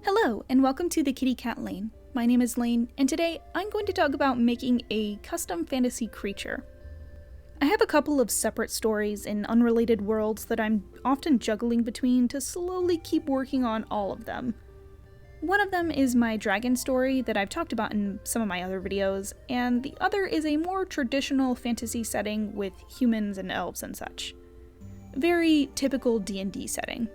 Hello, and welcome to the Kitty Cat Lane. My name is Lane, and today I'm going to talk about making a custom fantasy creature. I have a couple of separate stories in unrelated worlds that I'm often juggling between to slowly keep working on all of them. One of them is my dragon story that I've talked about in some of my other videos, and the other is a more traditional fantasy setting with humans and elves and such. Very typical D&D setting.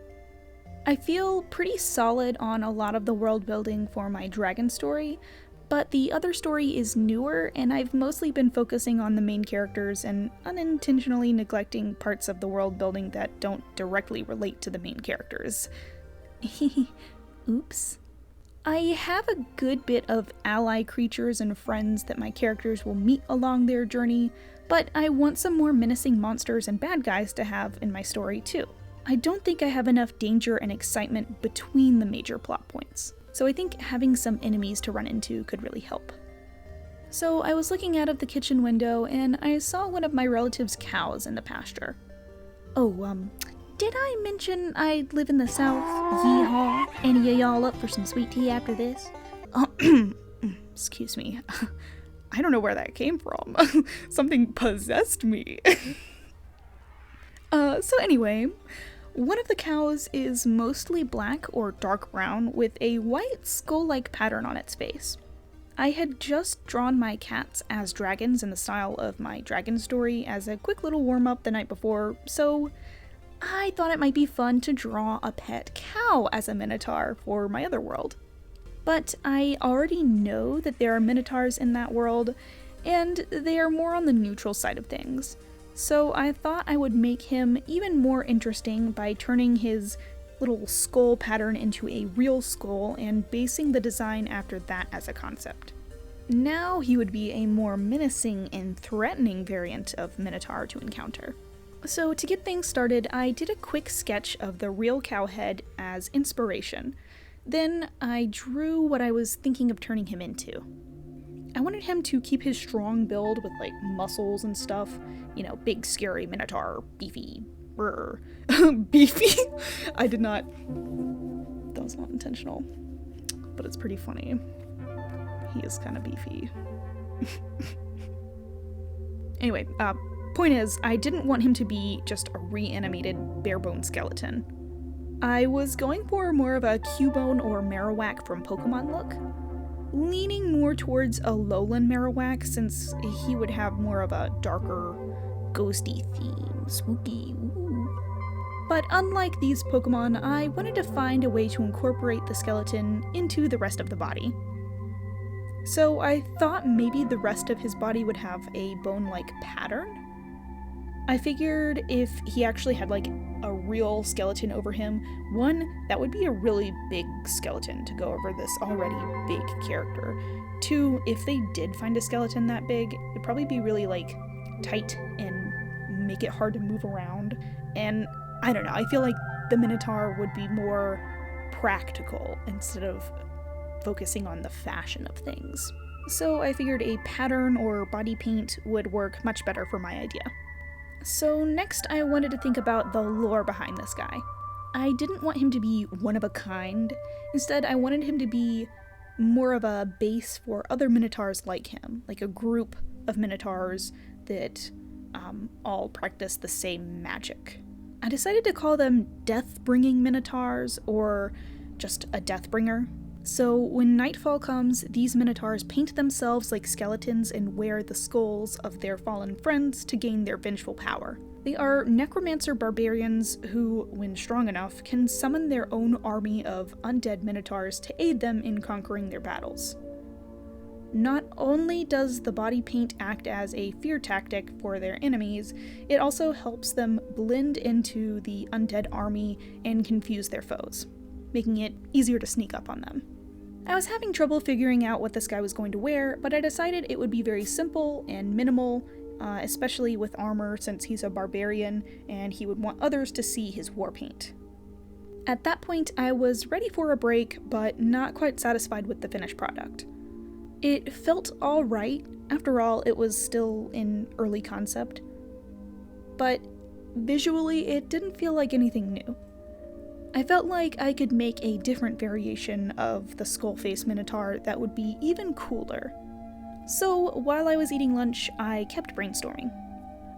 I feel pretty solid on a lot of the world building for my dragon story, but the other story is newer and I've mostly been focusing on the main characters and unintentionally neglecting parts of the world building that don't directly relate to the main characters. Oops. I have a good bit of ally creatures and friends that my characters will meet along their journey, but I want some more menacing monsters and bad guys to have in my story too. I don't think I have enough danger and excitement between the major plot points, so I think having some enemies to run into could really help. So I was looking out of the kitchen window and I saw one of my relatives' cows in the pasture. Oh, did I mention I live in the south? Yeehaw! Any of y'all up for some sweet tea after this? Excuse me. I don't know where that came from. Something possessed me. So anyway, one of the cows is mostly black or dark brown with a white skull-like pattern on its face. I had just drawn my cats as dragons in the style of my dragon story as a quick little warm-up the night before, so I thought it might be fun to draw a pet cow as a minotaur for my other world. But I already know that there are minotaurs in that world, and they are more on the neutral side of things. So I thought I would make him even more interesting by turning his little skull pattern into a real skull and basing the design after that as a concept. Now he would be a more menacing and threatening variant of Minotaur to encounter. So to get things started, I did a quick sketch of the real cow head as inspiration. Then I drew what I was thinking of turning him into. I wanted him to keep his strong build with like muscles and stuff, you know, big scary minotaur, beefy, beefy? That was not intentional, but it's pretty funny. He is kind of beefy. Anyway, point is, I didn't want him to be just a reanimated bare-bone skeleton. I was going for more of a Cubone or Marowak from Pokemon look, leaning more towards a lowland Marowak since he would have more of a darker, ghosty theme, spooky, ooh. But unlike these Pokemon, I wanted to find a way to incorporate the skeleton into the rest of the body. So I thought maybe the rest of his body would have a bone-like pattern. I figured if he actually had like a real skeleton over him, one, that would be a really big skeleton to go over this already big character. Two, if they did find a skeleton that big, it'd probably be really like tight and make it hard to move around. And I don't know, I feel like the Minotaur would be more practical instead of focusing on the fashion of things. So I figured a pattern or body paint would work much better for my idea. So next I wanted to think about the lore behind this guy. I didn't want him to be one of a kind. Instead, I wanted him to be more of a base for other minotaurs like him, like a group of minotaurs that all practice the same magic. I decided to call them death-bringing minotaurs or just a death-bringer. So when nightfall comes, these minotaurs paint themselves like skeletons and wear the skulls of their fallen friends to gain their vengeful power. They are necromancer barbarians who, when strong enough, can summon their own army of undead minotaurs to aid them in conquering their battles. Not only does the body paint act as a fear tactic for their enemies, it also helps them blend into the undead army and confuse their foes, making it easier to sneak up on them. I was having trouble figuring out what this guy was going to wear, but I decided it would be very simple and minimal, especially with armor since he's a barbarian and he would want others to see his war paint. At that point, I was ready for a break, but not quite satisfied with the finished product. It felt alright, after all it was still in early concept, but visually it didn't feel like anything new. I felt like I could make a different variation of the skull face minotaur that would be even cooler. So while I was eating lunch, I kept brainstorming.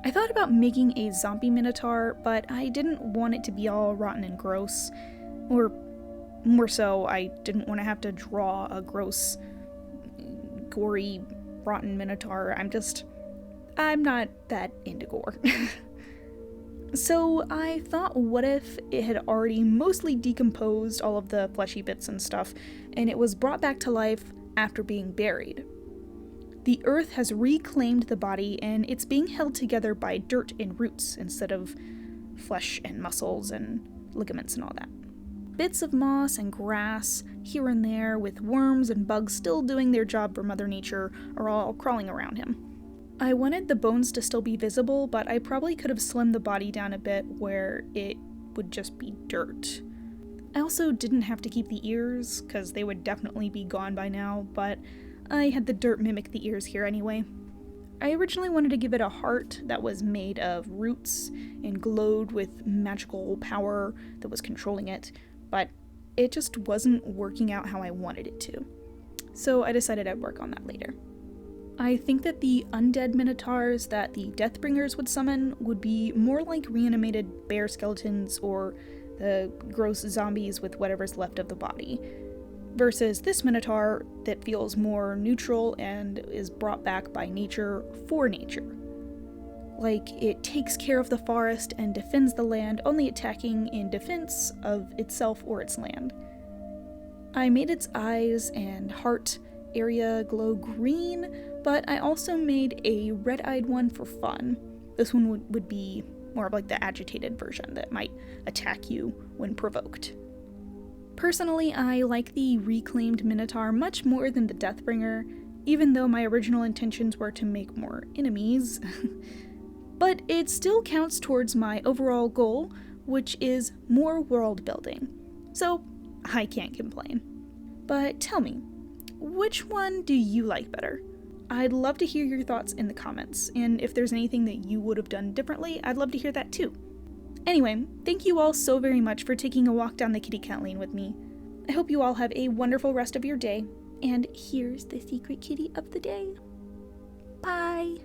I thought about making a zombie minotaur, but I didn't want it to be all rotten and gross. Or more so, I didn't want to have to draw a gross, gory, rotten minotaur. I'm not that into gore. So I thought, what if it had already mostly decomposed all of the fleshy bits and stuff, and it was brought back to life after being buried? The earth has reclaimed the body, and it's being held together by dirt and roots instead of flesh and muscles and ligaments and all that. Bits of moss and grass here and there, with worms and bugs still doing their job for Mother Nature, are all crawling around him. I wanted the bones to still be visible, but I probably could have slimmed the body down a bit where it would just be dirt. I also didn't have to keep the ears, because they would definitely be gone by now, but I had the dirt mimic the ears here anyway. I originally wanted to give it a heart that was made of roots and glowed with magical power that was controlling it, but it just wasn't working out how I wanted it to. So I decided I'd work on that later. I think that the undead minotaurs that the Deathbringers would summon would be more like reanimated bear skeletons or the gross zombies with whatever's left of the body, versus this minotaur that feels more neutral and is brought back by nature for nature. Like, it takes care of the forest and defends the land, only attacking in defense of itself or its land. I made its eyes and heart area glow green, but I also made a red-eyed one for fun. This one would be more of like the agitated version that might attack you when provoked. Personally, I like the reclaimed minotaur much more than the Deathbringer, even though my original intentions were to make more enemies. But it still counts towards my overall goal, which is more world building. So I can't complain. But tell me, which one do you like better? I'd love to hear your thoughts in the comments, and if there's anything that you would have done differently, I'd love to hear that too. Anyway, thank you all so very much for taking a walk down the kitty cat lane with me. I hope you all have a wonderful rest of your day, and here's the secret kitty of the day. Bye!